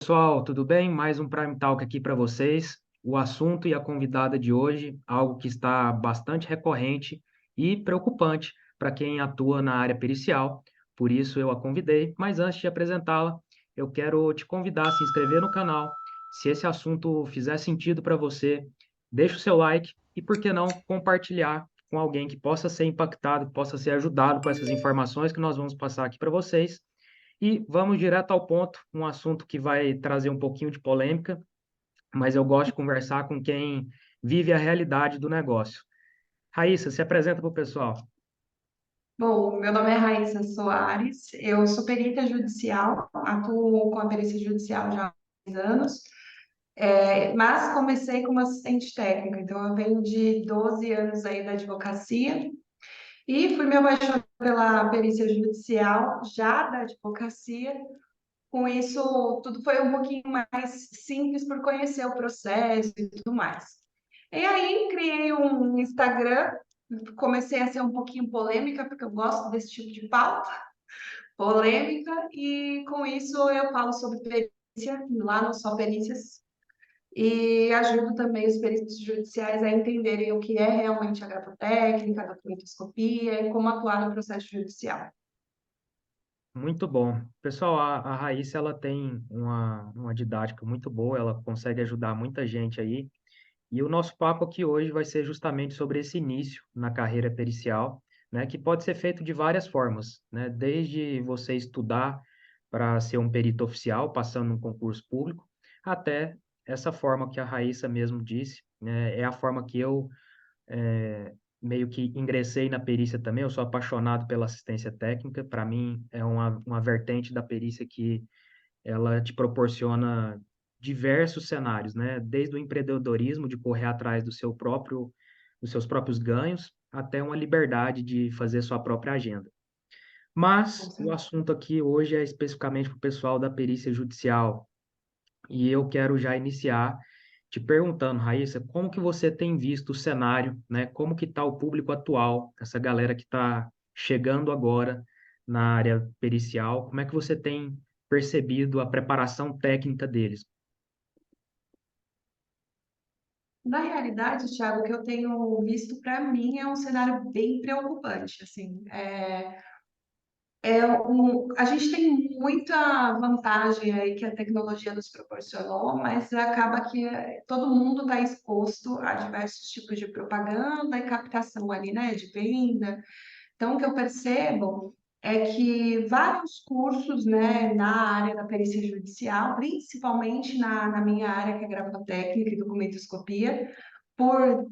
Pessoal, tudo bem? Mais um Prime Talk aqui para vocês. O assunto e a convidada de hoje, algo que está bastante recorrente e preocupante para quem atua na área pericial. Por isso eu a convidei, mas antes de apresentá-la, eu quero te convidar a se inscrever no canal. Se esse assunto fizer sentido para você, deixa o seu like e, por que não, compartilhar com alguém que possa ser impactado, que possa ser ajudado com essas informações que nós vamos passar aqui para vocês. E vamos direto ao ponto, um assunto que vai trazer um pouquinho de polêmica, mas eu gosto de conversar com quem vive a realidade do negócio. Raíssa, se apresenta para o pessoal. Bom, meu nome é Raíssa Soares, eu sou perita judicial, atuo com a perícia judicial já há 10 anos, mas comecei como assistente técnica, então eu venho de 12 anos aí da advocacia e fui me apaixonando pela perícia judicial já da advocacia. Com isso, tudo foi um pouquinho mais simples por conhecer o processo e tudo mais. E aí, criei um Instagram, comecei a ser um pouquinho polêmica, porque eu gosto desse tipo de pauta, polêmica, e com isso eu falo sobre perícia, lá no Só Perícias, e ajudo também os peritos judiciais a entenderem o que é realmente a grafotécnica, a documentoscopia e como atuar no processo judicial. Muito bom. Pessoal, a Raíssa, ela tem uma didática muito boa, ela consegue ajudar muita gente aí. E o nosso papo aqui hoje vai ser justamente sobre esse início na carreira pericial, né, que pode ser feito de várias formas, né, desde você estudar para ser um perito oficial, passando num concurso público, até essa forma que a Raíssa mesmo disse, né, é a forma que eu meio que ingressei na perícia também. Eu sou apaixonado pela assistência técnica, para mim é uma vertente da perícia que ela te proporciona diversos cenários, né? Desde o empreendedorismo, de correr atrás dos seus próprios ganhos, até uma liberdade de fazer sua própria agenda. Mas o assunto aqui hoje é especificamente para o pessoal da perícia judicial, e eu quero já iniciar te perguntando, Raíssa, como que você tem visto o cenário, né? Como que está o público atual, essa galera que está chegando agora na área pericial, como é que você tem percebido a preparação técnica deles? Na realidade, Thiago, o que eu tenho visto para mim é um cenário bem preocupante. Assim, a gente tem muita vantagem aí que a tecnologia nos proporcionou, mas acaba que todo mundo está exposto a diversos tipos de propaganda e captação ali, né, de venda. Então, o que eu percebo é que vários cursos, né, na área da perícia judicial, principalmente na minha área, que é grafotécnica e documentoscopia, por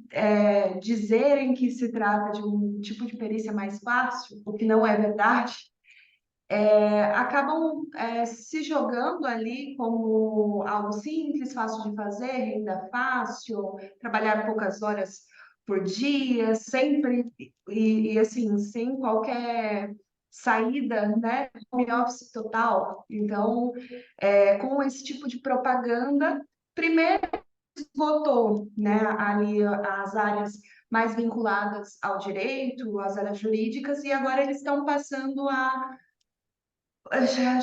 dizerem que se trata de um tipo de perícia mais fácil, o que não é verdade, acabam se jogando ali como algo simples, fácil de fazer, renda fácil, trabalhar poucas horas por dia, sempre e assim, sem qualquer saída, né? Home office total. Então, com esse tipo de propaganda, primeiro esgotou, né, ali as áreas mais vinculadas ao direito, às áreas jurídicas, e agora eles estão passando a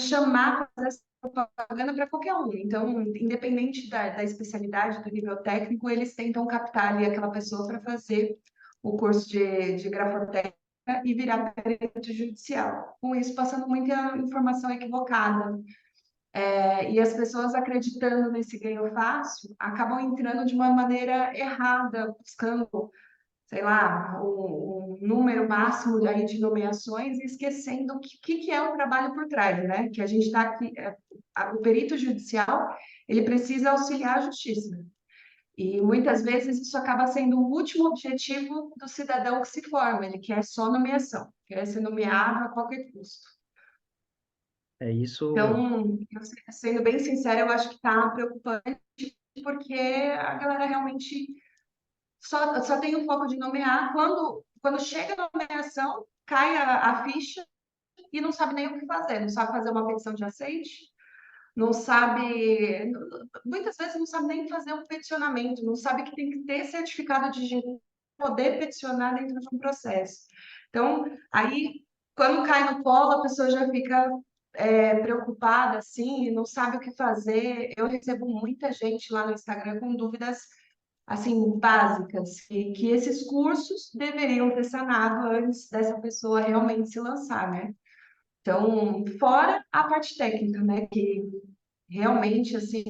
chamar fazer essa propaganda para qualquer um. Então, independente da especialidade, do nível técnico, eles tentam captar ali aquela pessoa para fazer o curso de grafotécnica e virar perito judicial. Com isso, passando muita informação equivocada. E as pessoas acreditando nesse ganho fácil, acabam entrando de uma maneira errada, buscando sei lá, um número máximo aí de nomeações e esquecendo o que é o trabalho por trás, né? Que a gente está aqui, o perito judicial, ele precisa auxiliar a justiça. E muitas vezes isso acaba sendo o último objetivo do cidadão que se forma, ele quer só nomeação, quer ser nomeado a qualquer custo. É isso. Então, sendo bem sincera, eu acho que está preocupante, porque a galera realmente só tem o foco de nomear. Quando chega a nomeação, cai a ficha e não sabe nem o que fazer. Não sabe fazer uma petição de aceite, não sabe. Muitas vezes não sabe nem fazer um peticionamento, não sabe que tem que ter certificado de higiene para poder peticionar dentro de um processo. Então, aí, quando cai no colo, a pessoa já fica preocupada assim, não sabe o que fazer. Eu recebo muita gente lá no Instagram com dúvidas assim básicas que esses cursos deveriam ter sanado antes dessa pessoa realmente se lançar, né? Então, fora a parte técnica, né? Que realmente assim,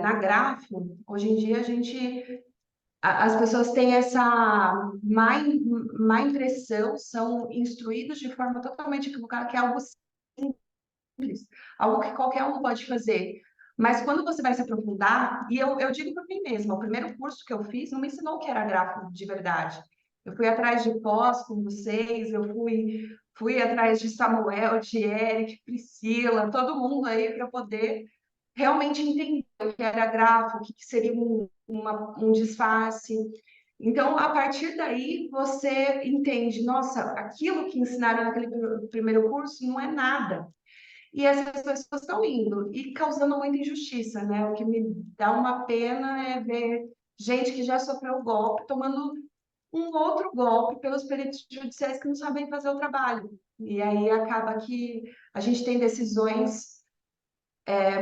na Grafo, hoje em dia as pessoas têm essa má impressão, são instruídos de forma totalmente equivocada, que é algo simples, algo que qualquer um pode fazer. Mas quando você vai se aprofundar, e eu digo para mim mesma, o primeiro curso que eu fiz não me ensinou o que era gráfico de verdade. Eu fui atrás de pós com vocês, fui atrás de Samuel, de Eric, Priscila, todo mundo aí para poder realmente entender o que era gráfico, o que seria um disfarce. Então, a partir daí, você entende, nossa, aquilo que ensinaram naquele primeiro curso não é nada. E essas pessoas estão indo e causando muita injustiça, né? O que me dá uma pena é ver gente que já sofreu golpe tomando um outro golpe pelos peritos judiciais que não sabem fazer o trabalho. E aí acaba que a gente tem decisões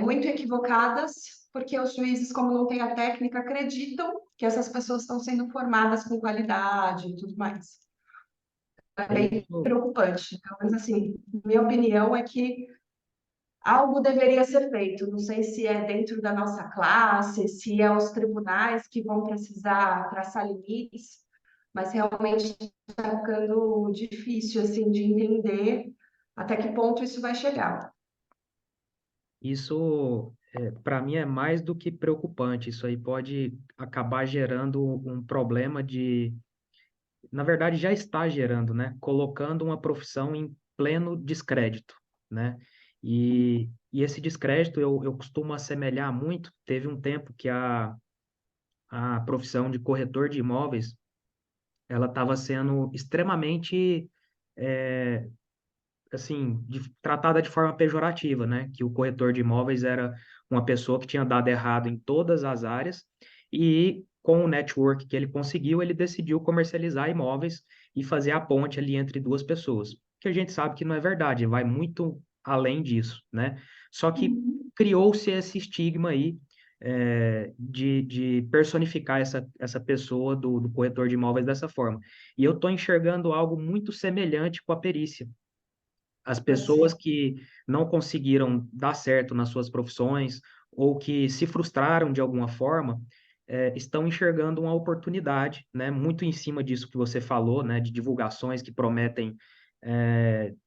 muito equivocadas, porque os juízes, como não têm a técnica, acreditam que essas pessoas estão sendo formadas com qualidade e tudo mais. É É bem isso, preocupante. Então, mas, assim, minha opinião é que algo deveria ser feito. Não sei se é dentro da nossa classe, se é os tribunais que vão precisar traçar limites, mas realmente está ficando difícil assim de entender até que ponto isso vai chegar. isso para mim é mais do que preocupante. Isso aí pode acabar gerando um problema na verdade já está gerando, né? Colocando uma profissão em pleno descrédito, né? E esse descrédito eu costumo assemelhar muito. Teve um tempo que a profissão de corretor de imóveis ela estava sendo extremamente é, assim, tratada de forma pejorativa, né? Que o corretor de imóveis era uma pessoa que tinha dado errado em todas as áreas e com o network que ele conseguiu, ele decidiu comercializar imóveis e fazer a ponte ali entre duas pessoas. Que a gente sabe que não é verdade, vai muito além disso, né? Só que Uhum. criou-se esse estigma aí de personificar essa pessoa do corretor de imóveis dessa forma. E eu estou enxergando algo muito semelhante com a perícia. As Pode pessoas ser. que não conseguiram dar certo nas suas profissões ou que se frustraram de alguma forma, estão enxergando uma oportunidade, né? Muito em cima disso que você falou, né? De divulgações que prometem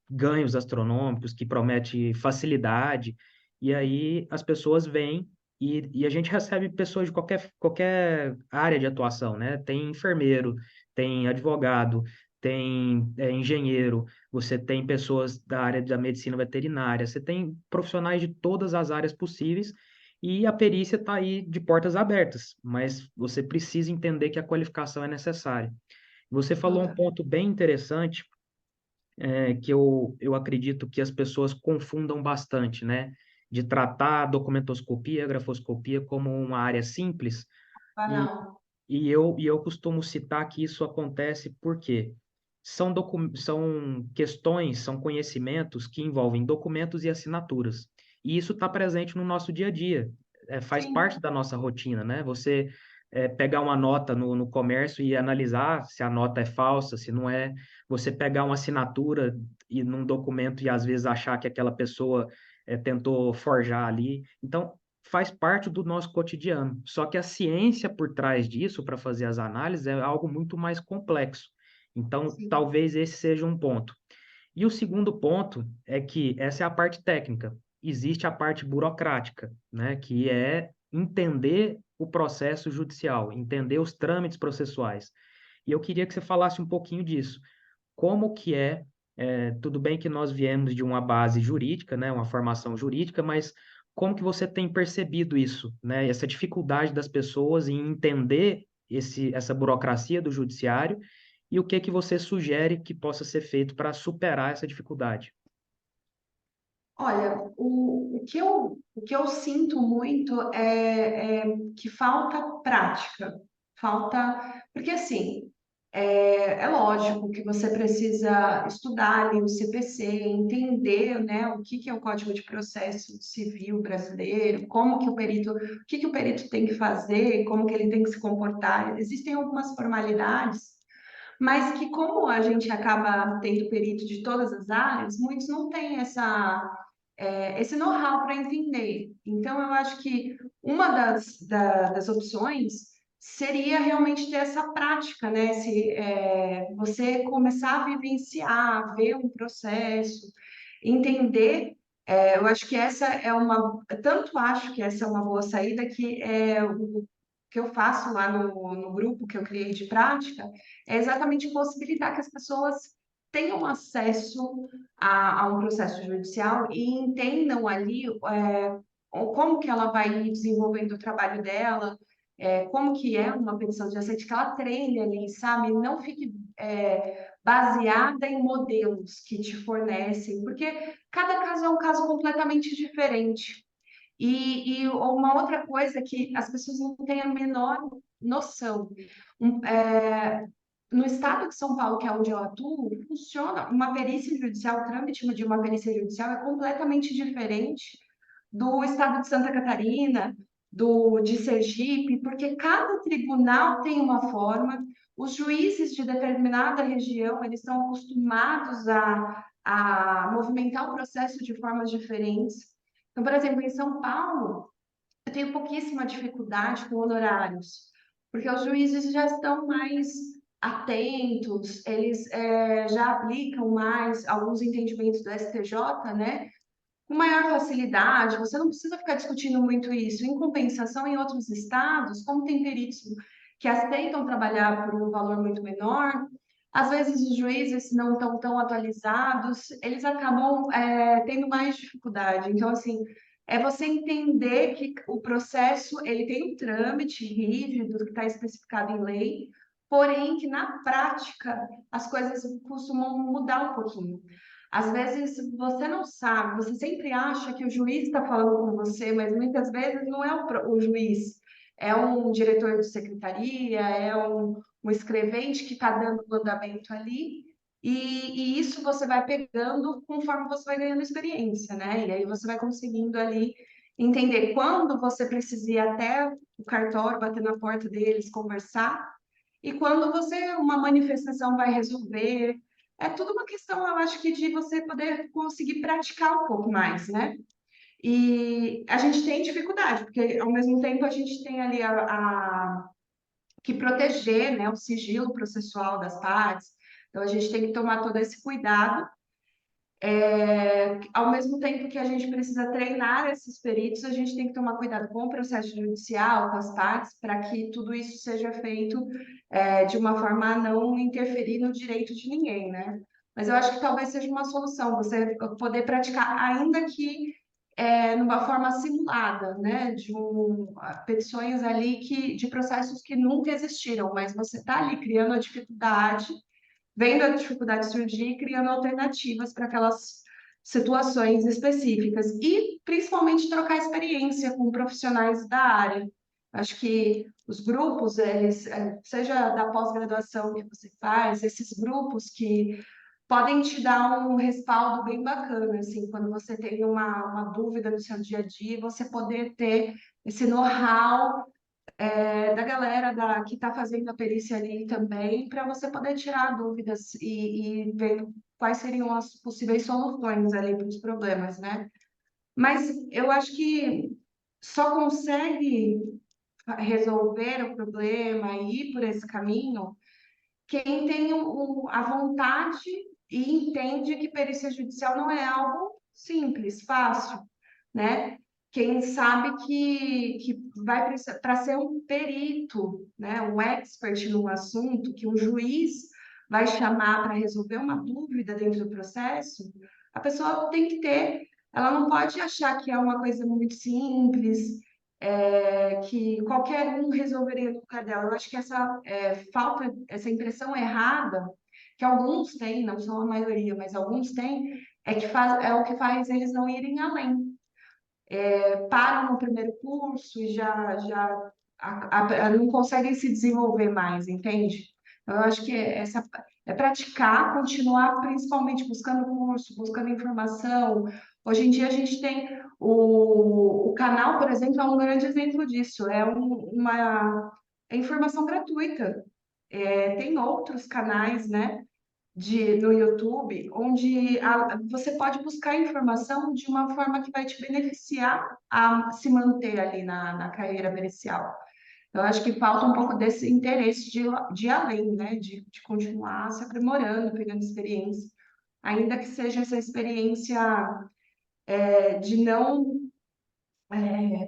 ganhos astronômicos, que promete facilidade, e aí as pessoas vêm e a gente recebe pessoas de qualquer área de atuação, né? Tem enfermeiro, tem advogado, tem engenheiro, você tem pessoas da área da medicina veterinária, você tem profissionais de todas as áreas possíveis e a perícia está aí de portas abertas, mas você precisa entender que a qualificação é necessária. Você falou um Total. ponto bem interessante, que eu acredito que as pessoas confundam bastante, né? De tratar a documentoscopia, a grafoscopia como uma área simples, e, Banal. e eu costumo citar que isso acontece porque são questões, são conhecimentos que envolvem documentos e assinaturas. E isso está presente no nosso dia a dia, faz parte Sim. da nossa rotina, né? Você pegar uma nota no comércio e analisar se a nota é falsa, se não é. Você pegar uma assinatura e num documento e às vezes achar que aquela pessoa tentou forjar ali. Então, faz parte do nosso cotidiano. Só que a ciência por trás disso, para fazer as análises, é algo muito mais complexo. Então, Sim. talvez esse seja um ponto. E o segundo ponto é que essa é a parte técnica. Existe a parte burocrática, né, que é entender o processo judicial, entender os trâmites processuais. E eu queria que você falasse um pouquinho disso. Como que tudo bem que nós viemos de uma base jurídica, né, uma formação jurídica, mas como que você tem percebido isso, né, essa dificuldade das pessoas em entender essa burocracia do judiciário e o que que você sugere que possa ser feito para superar essa dificuldade? Olha, o que eu sinto muito é que falta prática, falta, porque assim. É lógico que você precisa estudar ali o CPC, entender, né, o que que é o Código de Processo Civil brasileiro, como que o que que o perito tem que fazer, como que ele tem que se comportar. Existem algumas formalidades, mas que como a gente acaba tendo perito de todas as áreas, muitos não têm esse know-how para entender. Então, eu acho que uma das opções seria realmente ter essa prática, né? Você começar a vivenciar, ver um processo, entender. Eu acho que essa é uma. Tanto acho que essa é uma boa saída, que é o que eu faço lá no grupo que eu criei de prática, é exatamente possibilitar que as pessoas tenham acesso a um processo judicial e entendam ali como que ela vai desenvolvendo o trabalho dela, como que é uma petição de aceite, que ela treine ali, sabe? Não fique baseada em modelos que te fornecem, porque cada caso é um caso completamente diferente. E uma outra coisa que as pessoas não têm a menor noção. Um, é, no estado de São Paulo, que é onde eu atuo, funciona uma perícia judicial, o trâmite de uma perícia judicial é completamente diferente do estado de Santa Catarina, de Sergipe, porque cada tribunal tem uma forma, os juízes de determinada região, eles estão acostumados a movimentar o processo de formas diferentes. Então, por exemplo, em São Paulo, eu tenho pouquíssima dificuldade com honorários, porque os juízes já estão mais atentos, eles já aplicam mais alguns entendimentos do STJ, né? Com maior facilidade, você não precisa ficar discutindo muito isso. Em compensação, em outros estados, como tem peritos que aceitam trabalhar por um valor muito menor, às vezes os juízes não estão tão atualizados, eles acabam tendo mais dificuldade. Então, assim, é você entender que o processo ele tem um trâmite rígido que está especificado em lei, porém que na prática as coisas costumam mudar um pouquinho. Às vezes você não sabe, você sempre acha que o juiz está falando com você, mas muitas vezes não é o juiz, é um diretor de secretaria, um escrevente que está dando o andamento ali, e isso você vai pegando conforme você vai ganhando experiência, né? E aí você vai conseguindo ali entender quando você precisa ir até o cartório, bater na porta deles, conversar, e quando uma manifestação vai resolver. É tudo uma questão, eu acho que de você poder conseguir praticar um pouco mais, né? E a gente tem dificuldade, porque ao mesmo tempo a gente tem ali que proteger, né, o sigilo processual das partes. Então a gente tem que tomar todo esse cuidado, ao mesmo tempo que a gente precisa treinar esses peritos, a gente tem que tomar cuidado com o processo judicial, com as partes, para que tudo isso seja feito de uma forma a não interferir no direito de ninguém, né? Mas eu acho que talvez seja uma solução você poder praticar, ainda que numa forma simulada, né? Petições ali de processos que nunca existiram, mas você está ali criando a dificuldade, vendo a dificuldade surgir e criando alternativas para aquelas situações específicas e principalmente trocar experiência com profissionais da área. Acho que os grupos, seja da pós-graduação que você faz, esses grupos que podem te dar um respaldo bem bacana, assim, quando você tem uma dúvida no seu dia a dia, você poder ter esse know-how da galera que está fazendo a perícia ali também, para você poder tirar dúvidas e ver quais seriam as possíveis soluções ali para os problemas, né? Mas eu acho que só consegue resolver o problema e ir por esse caminho quem tem a vontade e entende que perícia judicial não é algo simples, fácil, né? Quem sabe que vai para ser um perito, né? Um expert no assunto, que um juiz vai chamar para resolver uma dúvida dentro do processo, a pessoa tem que ter, ela não pode achar que é uma coisa muito simples, que qualquer um resolveria no lugar dela. Eu acho que essa falta, essa impressão errada, que alguns têm, não são a maioria, mas alguns têm, é o que faz eles não irem além. Param no primeiro curso e já não conseguem se desenvolver mais, entende? Eu acho que essa é praticar, continuar principalmente buscando curso, buscando informação. Hoje em dia a gente tem o canal, por exemplo, é um grande exemplo disso. Uma informação gratuita. Tem outros canais, né, no YouTube, onde você pode buscar informação de uma forma que vai te beneficiar a se manter ali na carreira pericial. Eu acho que falta um pouco desse interesse de ir além, né? De continuar se aprimorando, pegando experiência, ainda que seja essa experiência de não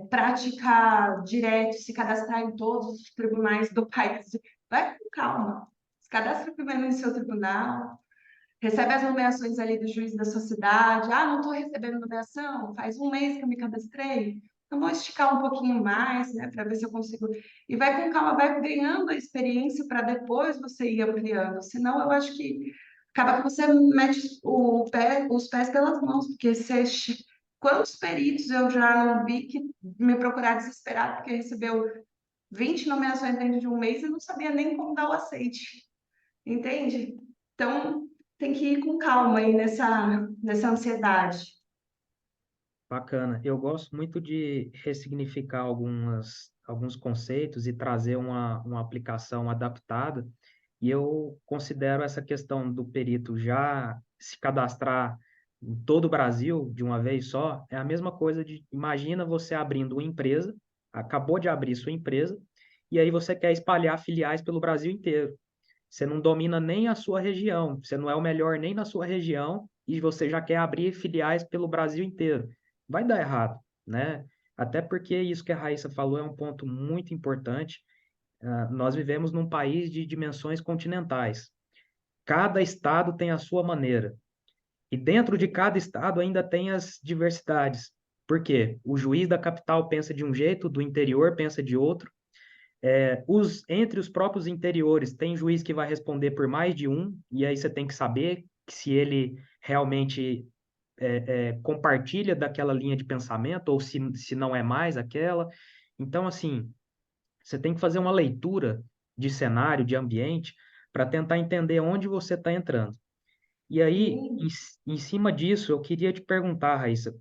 praticar direto, se cadastrar em todos os tribunais do país. Vai com calma. Se cadastra primeiro no seu tribunal, recebe as nomeações ali do juiz da sua cidade. Ah, não estou recebendo nomeação, faz um mês que eu me cadastrei. Então, vou esticar um pouquinho mais, né, para ver se eu consigo. E vai com calma, vai ganhando a experiência para depois você ir ampliando. Senão, eu acho que acaba que você mete os pés pelas mãos, porque quantos peritos eu já não vi que me procurar desesperado porque recebeu 20 nomeações dentro de um mês e não sabia nem como dar o aceite. Entende? Então, tem que ir com calma aí nessa ansiedade. Bacana. Eu gosto muito de ressignificar alguns conceitos e trazer uma aplicação adaptada. E eu considero essa questão do perito já se cadastrar em todo o Brasil de uma vez só, é a mesma coisa de, imagina você abrindo uma empresa, acabou de abrir sua empresa, e aí você quer espalhar filiais pelo Brasil inteiro. Você não domina nem a sua região, você não é o melhor nem na sua região e você já quer abrir filiais pelo Brasil inteiro. Vai dar errado, né? Até porque isso que a Raíssa falou é um ponto muito importante. Nós vivemos num país de dimensões continentais. Cada estado tem a sua maneira. E dentro de cada estado ainda tem as diversidades. Por quê? O juiz da capital pensa de um jeito, do interior pensa de outro. Entre os próprios interiores, tem juiz que vai responder por mais de um, e aí você tem que saber se ele realmente compartilha daquela linha de pensamento ou se não é mais aquela. Então, assim, você tem que fazer uma leitura de cenário, de ambiente, para tentar entender onde você está entrando. E aí, Sim. em cima disso, eu queria te perguntar, Raíssa,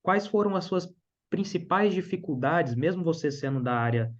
quais foram as suas principais dificuldades, mesmo você sendo da área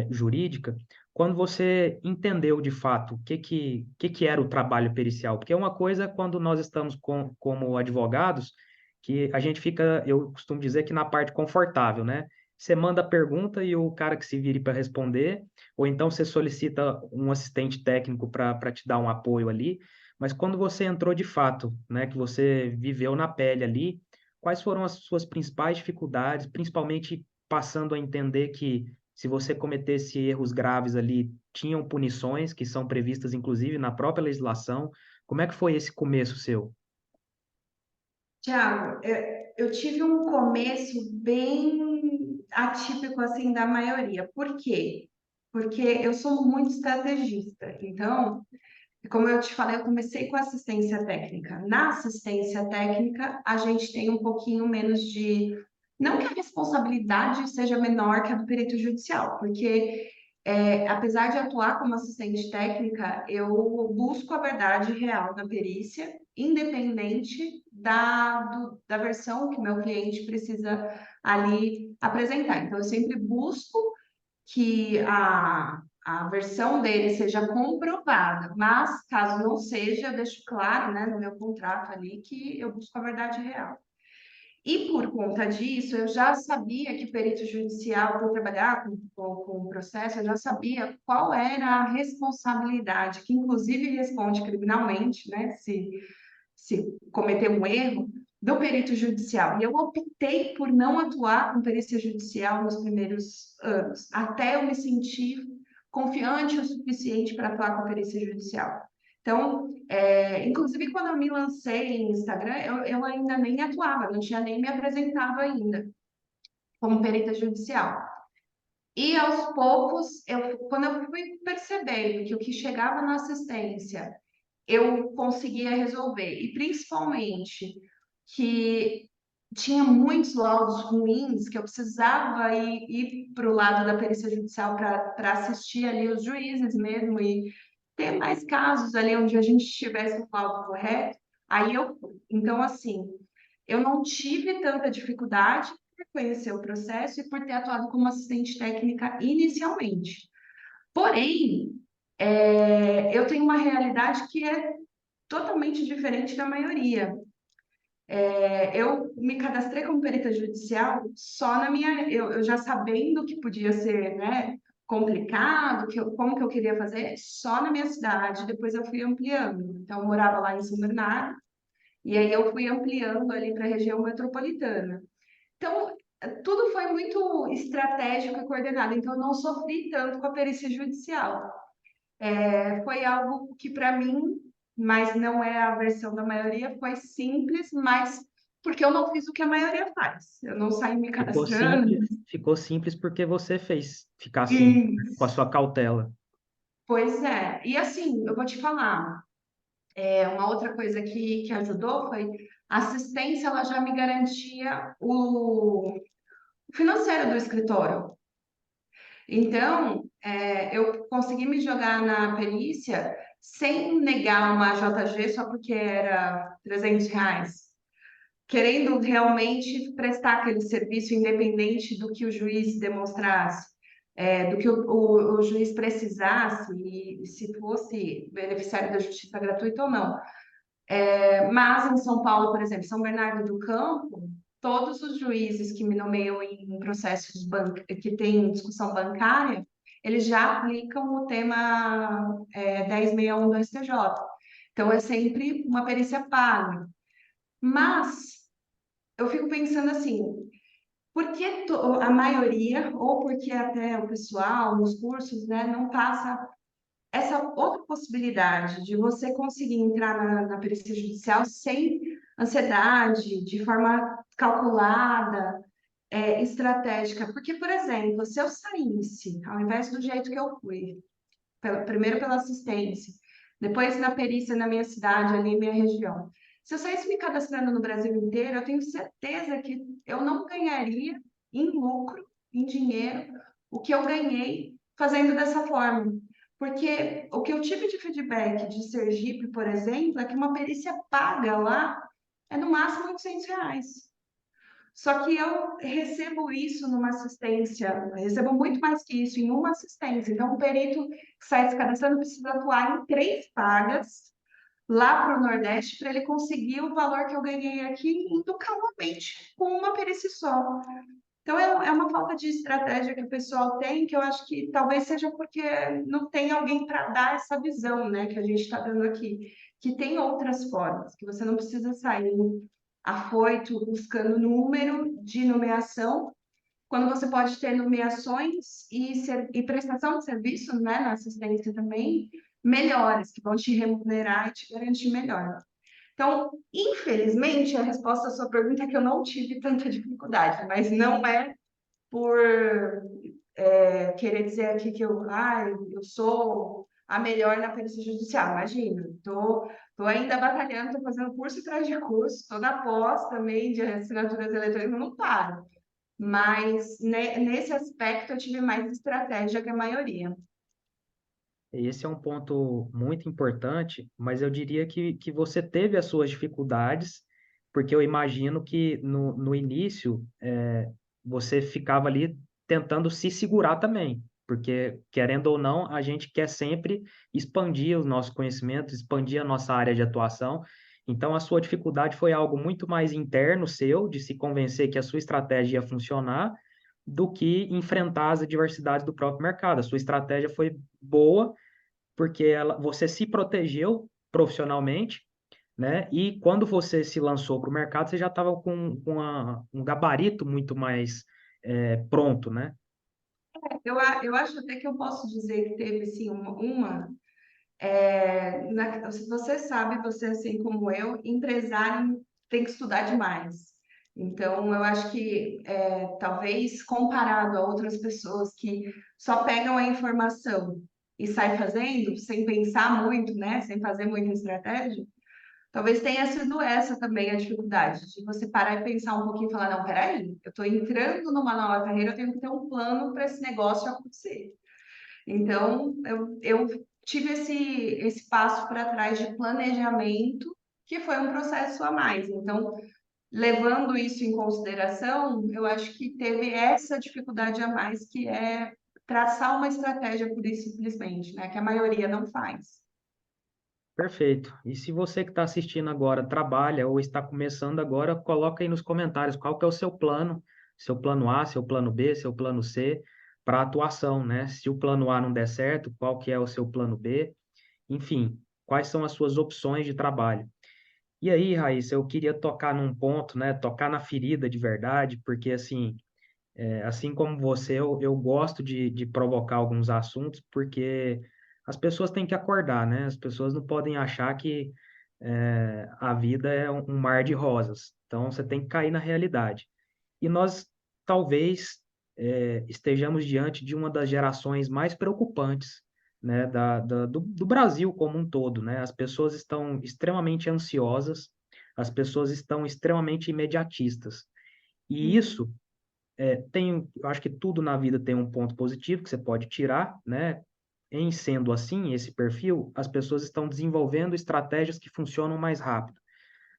jurídica, quando você entendeu de fato o que era o trabalho pericial? Porque uma coisa é quando nós estamos como advogados, que a gente fica, eu costumo dizer que na parte confortável, né? Você manda a pergunta e o cara que se vire para responder, ou então você solicita um assistente técnico para te dar um apoio ali. Mas quando você entrou de fato, né, que você viveu na pele ali, quais foram as suas principais dificuldades, principalmente passando a entender que se você cometesse erros graves ali, tinham punições que são previstas inclusive na própria legislação. Como é que foi esse começo seu? Tiago, eu tive um começo bem atípico assim da maioria. Por quê? Porque eu sou muito estrategista. Então, como eu te falei, eu comecei com assistência técnica. Na assistência técnica, a gente tem um pouquinho menos de. Não que a responsabilidade seja menor que a do perito judicial, porque apesar de atuar como assistente técnica, eu busco a verdade real da perícia, independente da versão que meu cliente precisa ali apresentar. Então, eu sempre busco que a versão dele seja comprovada, mas caso não seja, eu deixo claro, né, no meu contrato ali que eu busco a verdade real. E por conta disso, eu já sabia que o perito judicial, por trabalhar com o processo, eu já sabia qual era a responsabilidade, que inclusive responde criminalmente, né, se cometer um erro, do perito judicial. E eu optei por não atuar com perícia judicial nos primeiros anos, até eu me sentir confiante o suficiente para atuar com a perícia judicial. Então, inclusive quando eu me lancei em Instagram, eu ainda nem atuava, não tinha nem me apresentado ainda como perita judicial. E aos poucos, quando eu fui percebendo que o que chegava na assistência eu conseguia resolver, e principalmente que tinha muitos laudos ruins que eu precisava ir para o lado da perícia judicial para assistir ali os juízes mesmo e ter mais casos ali onde a gente tivesse um laudo correto. Aí eu fui. Então, assim, eu não tive tanta dificuldade por conhecer o processo e por ter atuado como assistente técnica inicialmente. Porém, eu tenho uma realidade que é totalmente diferente da maioria. Eu me cadastrei como perita judicial só na minha, eu já sabendo que podia ser, né, complicado, como que eu queria fazer, só na minha cidade. Depois eu fui ampliando. Então, eu morava lá em São Bernardo, e aí eu fui ampliando ali para a região metropolitana. Então, tudo foi muito estratégico e coordenado. Então, eu não sofri tanto com a perícia judicial. Foi algo que, para mim, mas não é a versão da maioria, foi simples, mas porque eu não fiz o que a maioria faz. Eu não saí me cadastrando. Ficou simples porque você fez ficar simples, né? Com a E, sua cautela. pois é. E assim, eu vou te falar, uma outra coisa que ajudou foi a assistência, ela já me garantia o financeiro do escritório. Então, eu consegui me jogar na perícia sem negar uma JG só porque era R$ 300, querendo realmente prestar aquele serviço independente do que o juiz demonstrasse, do que o juiz precisasse, e se fosse beneficiário da justiça gratuita ou não. Mas em São Paulo, por exemplo, São Bernardo do Campo, todos os juízes que me nomeiam em processos que têm discussão bancária, eles já aplicam o tema 1061 do STJ. Então, é sempre uma perícia paga. Mas eu fico pensando assim, por que a maioria, ou porque até o pessoal nos cursos, né, não passa essa outra possibilidade de você conseguir entrar na perícia judicial sem ansiedade, de forma calculada, estratégica? Porque, por exemplo, se eu saísse, ao invés do jeito que eu fui, primeiro pela assistência, depois na perícia na minha cidade, ali em minha região. Se eu saísse me cadastrando no Brasil inteiro, eu tenho certeza que eu não ganharia em lucro, em dinheiro, o que eu ganhei fazendo dessa forma. Porque o que eu tive de feedback de Sergipe, por exemplo, é que uma perícia paga lá é no máximo R$ 800. Só que eu recebo isso numa assistência, recebo muito mais que isso em uma assistência. Então, um perito que sai se cadastrando precisa atuar em 3 pagas lá para o Nordeste para ele conseguir o valor que eu ganhei aqui indo calmamente com uma perícia só. Então, é uma falta de estratégia que o pessoal tem, que eu acho que talvez seja porque não tem alguém para dar essa visão, né, que a gente está dando aqui, que tem outras formas, que você não precisa sair afoito buscando número de nomeação, quando você pode ter nomeações e prestação de serviços, né, na assistência também, melhores, que vão te remunerar e te garantir melhor. Então, infelizmente, a resposta à sua pergunta é que eu não tive tanta dificuldade, mas não é por querer dizer aqui que eu sou a melhor na perícia judicial. Imagina, tô ainda batalhando, tô fazendo curso atrás de curso, estou na pós também de assinaturas eletrônicas, não paro. Mas nesse aspecto eu tive mais estratégia que a maioria. Esse é um ponto muito importante, mas eu diria que você teve as suas dificuldades, porque eu imagino que no início você ficava ali tentando se segurar também, porque, querendo ou não, a gente quer sempre expandir os nossos conhecimentos, expandir a nossa área de atuação. Então, a sua dificuldade foi algo muito mais interno seu, de se convencer que a sua estratégia ia funcionar, do que enfrentar as adversidades do próprio mercado. A sua estratégia foi boa porque você se protegeu profissionalmente, né? E quando você se lançou para o mercado, você já estava com um gabarito muito mais pronto, né? Eu acho até que eu posso dizer que teve sim se você sabe, você assim como eu, empresário tem que estudar demais. Então, eu acho que talvez comparado a outras pessoas que só pegam a informação e saem fazendo, sem pensar muito, né? Sem fazer muita estratégia, Talvez tenha sido essa também a dificuldade, de você parar e pensar um pouquinho e falar, não, peraí, eu estou entrando numa nova carreira, eu tenho que ter um plano para esse negócio acontecer. Então, eu tive esse passo para trás de planejamento, que foi um processo a mais. Então, levando isso em consideração, eu acho que teve essa dificuldade a mais, que é traçar uma estratégia pura e simplesmente, né? Que a maioria não faz. Perfeito. E se você que está assistindo agora trabalha ou está começando agora, coloca aí nos comentários qual que é o seu plano A, seu plano B, seu plano C, para atuação, né? Se o plano A não der certo, qual que é o seu plano B? Enfim, quais são as suas opções de trabalho? E aí, Raíssa, eu queria tocar num ponto, né? Tocar na ferida de verdade, porque assim como você, eu gosto de provocar alguns assuntos, porque as pessoas têm que acordar, né? As pessoas não podem achar que a vida é um mar de rosas. Então, você tem que cair na realidade. E nós, talvez, estejamos diante de uma das gerações mais preocupantes, né? Do Brasil como um todo, né? As pessoas estão extremamente ansiosas, as pessoas estão extremamente imediatistas. E Uhum. isso eu acho que tudo na vida tem um ponto positivo que você pode tirar, né? Em sendo assim, esse perfil, as pessoas estão desenvolvendo estratégias que funcionam mais rápido.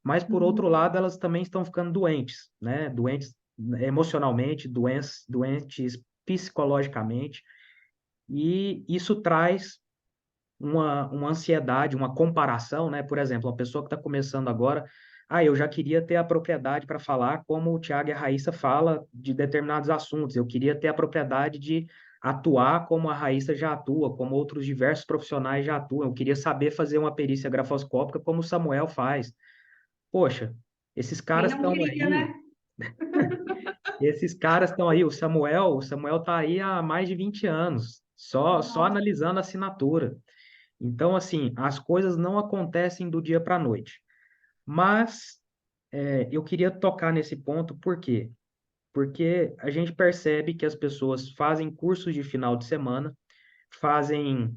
Mas, por outro Uhum. lado, elas também estão ficando doentes, né? Doentes emocionalmente, doentes psicologicamente, e isso traz uma ansiedade, uma comparação, né? Por exemplo, uma pessoa que está começando agora, eu já queria ter a propriedade para falar como o Tiago e a Raíssa fala de determinados assuntos, eu queria ter a propriedade de atuar como a Raíssa já atua, como outros diversos profissionais já atuam, eu queria saber fazer uma perícia grafoscópica como o Samuel faz. Poxa, esses Quem caras não estão queria, aí, né? o Samuel está aí há mais de 20 anos, só Nossa. analisando a assinatura. Então, assim, as coisas não acontecem do dia para a noite. Mas eu queria tocar nesse ponto, por quê? Porque a gente percebe que as pessoas fazem cursos de final de semana, fazem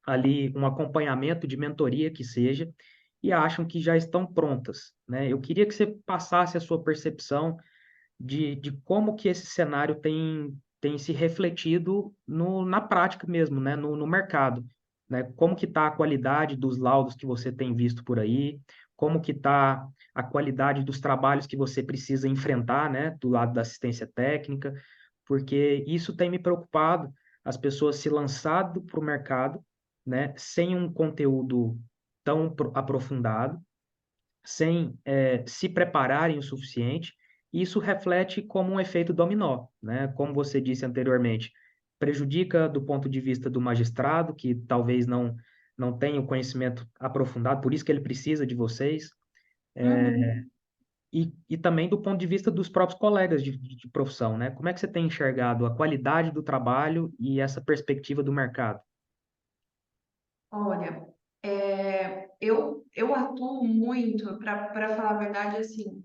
ali um acompanhamento de mentoria que seja, e acham que já estão prontas, né? Eu queria que você passasse a sua percepção de como que esse cenário tem se refletido na prática mesmo, né? No mercado, né? Como que está a qualidade dos laudos que você tem visto por aí, como que está a qualidade dos trabalhos que você precisa enfrentar, né? Do lado da assistência técnica, porque isso tem me preocupado, as pessoas se lançado para o mercado, né? Sem um conteúdo tão aprofundado, sem se prepararem o suficiente, isso reflete como um efeito dominó, né? Como você disse anteriormente, prejudica do ponto de vista do magistrado, que talvez não tenha o conhecimento aprofundado, por isso que ele precisa de vocês, Uhum. e também do ponto de vista dos próprios colegas de profissão, né? Como é que você tem enxergado a qualidade do trabalho e essa perspectiva do mercado? Olha, eu atuo muito, para falar a verdade, assim,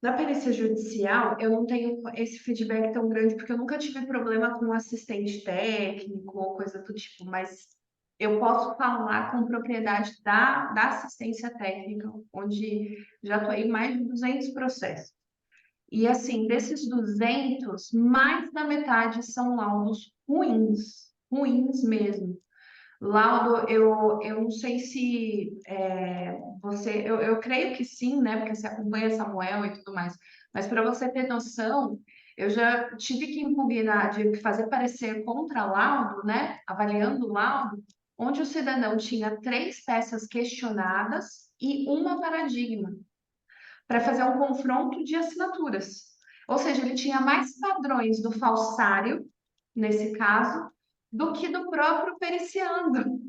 na perícia judicial, eu não tenho esse feedback tão grande, porque eu nunca tive problema com assistente técnico ou coisa do tipo, mas eu posso falar com propriedade da assistência técnica, onde já atuei em mais de 200 processos. E assim, desses 200, mais da metade são laudos ruins, ruins mesmo. Laudo, eu não sei se eu creio que sim, né? Porque você acompanha Samuel e tudo mais. Mas para você ter noção, eu já tive que impugnar, de fazer parecer contra laudo, né? Avaliando o laudo, onde o cidadão tinha 3 peças questionadas e uma paradigma, para fazer um confronto de assinaturas. Ou seja, ele tinha mais padrões do falsário, nesse caso, do que do próprio periciando.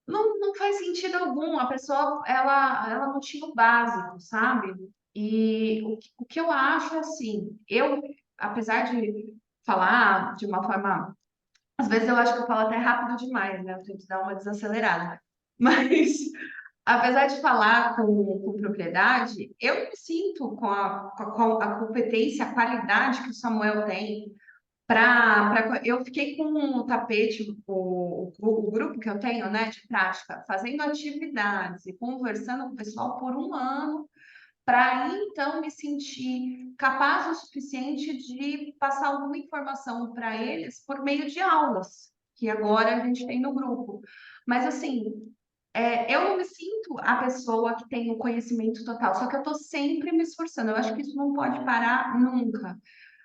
Não faz sentido algum. A pessoa, ela não tinha o básico, sabe? E o que eu acho, assim, apesar de falar de uma forma... Às vezes eu acho que eu falo até rápido demais, né? Eu tenho que dar uma desacelerada. Mas, apesar de falar com propriedade, eu me sinto com a competência, a qualidade que o Samuel tem. Eu fiquei com o tapete, o grupo que eu tenho, né, de prática, fazendo atividades e conversando com o pessoal por um ano, para então me sentir capaz o suficiente de passar alguma informação para eles por meio de aulas, que agora a gente tem no grupo. Mas assim, eu não me sinto a pessoa que tem o conhecimento total, só que eu estou sempre me esforçando. Eu acho que isso não pode parar nunca.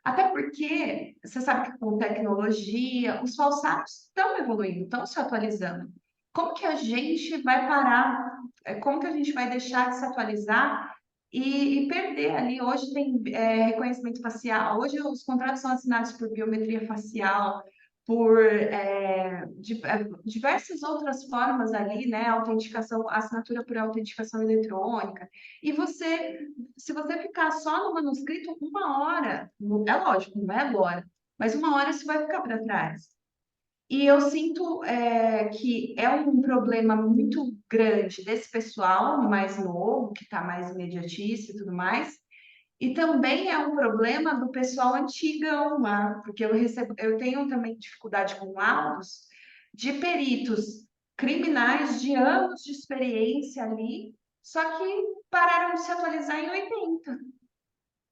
Até porque você sabe que com tecnologia, os falsários estão evoluindo, estão se atualizando. Como que a gente vai parar? Como que a gente vai deixar de se atualizar e perder ali? Hoje tem reconhecimento facial, hoje os contratos são assinados por biometria facial, por diversas outras formas ali, né? Autenticação, assinatura por autenticação eletrônica. E se você ficar só no manuscrito, uma hora, é lógico, não é agora, mas uma hora você vai ficar para trás. E eu sinto que é um problema muito grande desse pessoal mais novo, que está mais imediatista e tudo mais, e também é um problema do pessoal antigão lá, porque eu tenho também dificuldade com laudos de peritos criminais de anos de experiência ali, só que pararam de se atualizar em 80.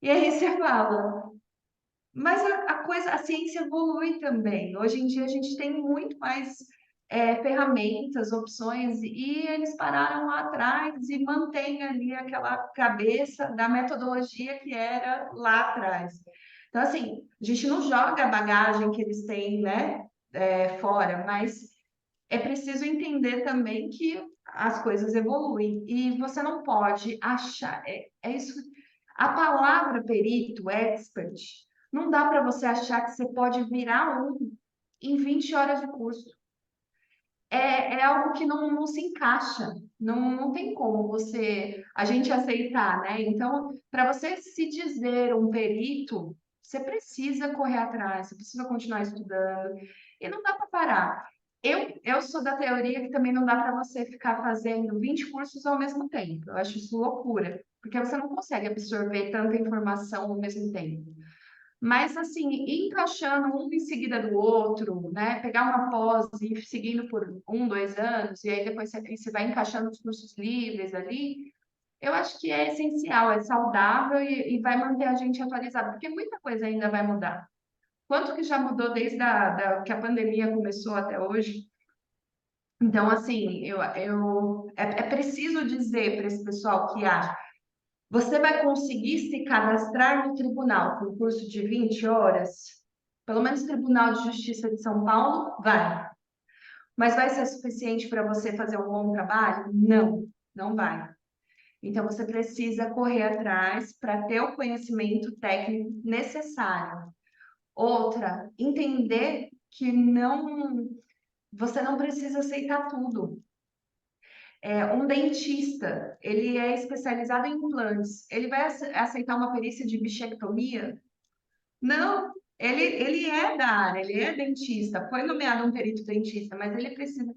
E aí você fala, mas a ciência evolui também. Hoje em dia a gente tem muito mais ferramentas, opções, e eles pararam lá atrás e mantêm ali aquela cabeça da metodologia que era lá atrás. Então, assim, a gente não joga a bagagem que eles têm, né, fora, mas é preciso entender também que as coisas evoluem e você não pode achar. É isso. A palavra perito, expert, não dá para você achar que você pode virar um em 20 horas de curso. É algo que não se encaixa. Não tem como a gente aceitar, né? Então, para você se dizer um perito, você precisa correr atrás, você precisa continuar estudando e não dá para parar. Eu sou da teoria que também não dá para você ficar fazendo 20 cursos ao mesmo tempo. Eu acho isso loucura, porque você não consegue absorver tanta informação ao mesmo tempo. Mas, assim, encaixando um em seguida do outro, né? Pegar uma pós e ir seguindo por 1, 2 anos, e aí depois você vai encaixando os cursos livres ali, eu acho que é essencial, é saudável e vai manter a gente atualizado, porque muita coisa ainda vai mudar. Quanto que já mudou desde que a pandemia começou até hoje? Então, assim, é preciso dizer para esse pessoal que acha você vai conseguir se cadastrar no tribunal com um curso de 20 horas? Pelo menos Tribunal de Justiça de São Paulo, vai. Mas vai ser suficiente para você fazer um bom trabalho? Não, não vai. Então você precisa correr atrás para ter o conhecimento técnico necessário. Outra, entender que você não precisa aceitar tudo. Um dentista, ele é especializado em implantes. Ele vai aceitar uma perícia de bichectomia? Não, ele é da área, ele é dentista, foi nomeado um perito dentista, mas ele precisa.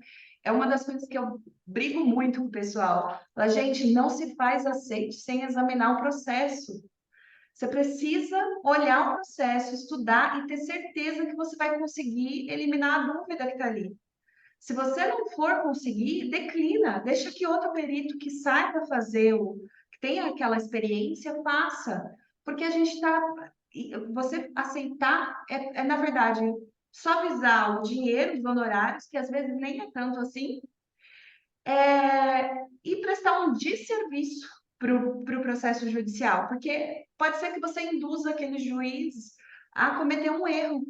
É uma das coisas que eu brigo muito com o pessoal. A gente não se faz aceite sem examinar o processo. Você precisa olhar o processo, estudar e ter certeza que você vai conseguir eliminar a dúvida que está ali. Se você não for conseguir, declina, deixa que outro perito que saiba fazer, que tenha aquela experiência, faça. Porque a gente está. Você aceitar na verdade, só visar o dinheiro, os honorários, que às vezes nem é tanto assim, e prestar um desserviço para o processo judicial, porque pode ser que você induza aquele juiz a cometer um erro,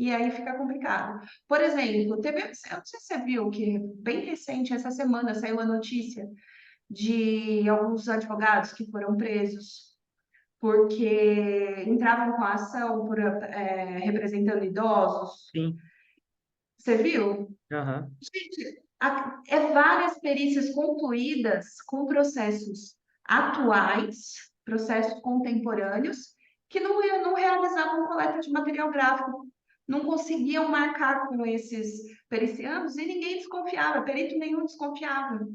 e aí fica complicado. Por exemplo, eu não sei se você viu que bem recente, essa semana, saiu a notícia de alguns advogados que foram presos porque entravam com a ação representando idosos. Sim, Você viu? aham, Gente, várias perícias concluídas com processos atuais, processos contemporâneos, que não realizavam coleta de material gráfico, não conseguiam marcar com esses pericianos e ninguém desconfiava, perito nenhum desconfiava.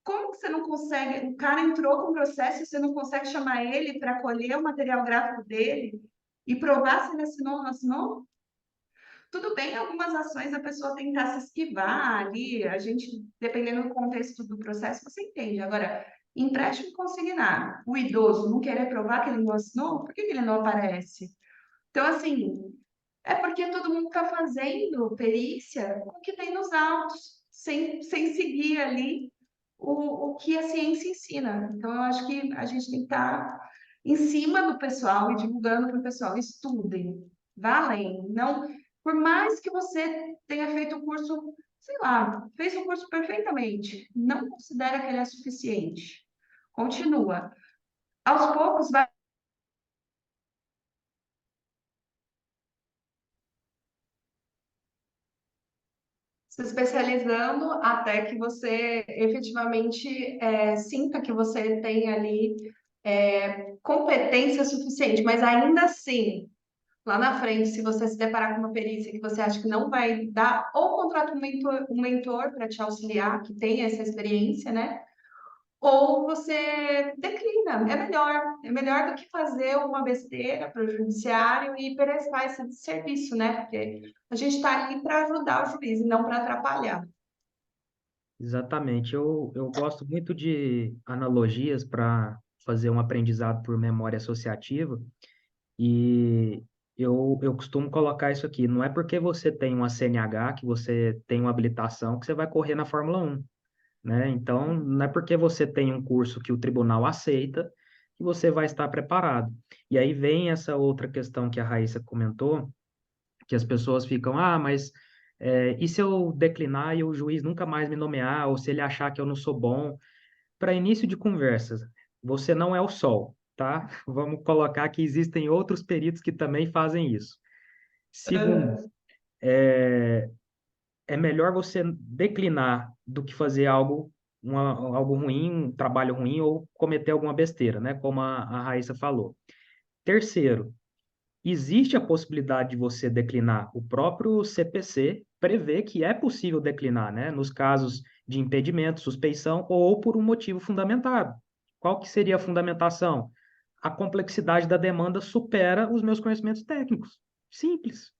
Como que você não consegue? O cara entrou com o processo e você não consegue chamar ele para colher o material gráfico dele? e provar se ele assinou ou não assinou. Tudo bem, algumas ações a pessoa tentar se esquivar ali, a gente, dependendo do contexto do processo, você entende. Agora, empréstimo consignado, o idoso não querer provar que ele não assinou, por que que ele não aparece? Então, assim, é porque todo mundo está fazendo perícia com o que tem nos autos, sem seguir ali o que a ciência ensina. Então, eu acho que a gente tem que estar em cima do pessoal e divulgando para o pessoal, estudem, vá além. Não, por mais que você tenha feito o curso, sei lá, fez o curso perfeitamente, não considera que ele é suficiente. Continua. Aos poucos, vai se especializando até que você efetivamente sinta que você tem ali competência suficiente, mas ainda assim, lá na frente, se você se deparar com uma perícia que você acha que não vai dar, ou contrata um mentor para te auxiliar, que tenha essa experiência, né? Ou você declina. É melhor do que fazer uma besteira para o judiciário e prestar esse serviço, né? Porque a gente está ali para ajudar o juiz e não para atrapalhar. Exatamente. Eu gosto muito de analogias para fazer um aprendizado por memória associativa. E eu costumo colocar isso aqui. Não é porque você tem uma CNH, que você tem uma habilitação, que você vai correr na Fórmula 1, né? Então, não é porque você tem um curso que o tribunal aceita que você vai estar preparado. E aí vem essa outra questão que a Raíssa comentou, que as pessoas ficam, mas e se eu declinar e o juiz nunca mais me nomear, ou se ele achar que eu não sou bom? Para início de conversas, você não é o sol, tá? Vamos colocar que existem outros peritos que também fazem isso. Segundo, é melhor você declinar do que fazer algo ruim, um trabalho ruim ou cometer alguma besteira, né? Como a Raíssa falou. Terceiro, existe a possibilidade de você declinar. O próprio CPC prevê que é possível declinar, né? Nos casos de impedimento, suspeição ou por um motivo fundamentado. Qual que seria a fundamentação? A complexidade da demanda supera os meus conhecimentos técnicos. Simples.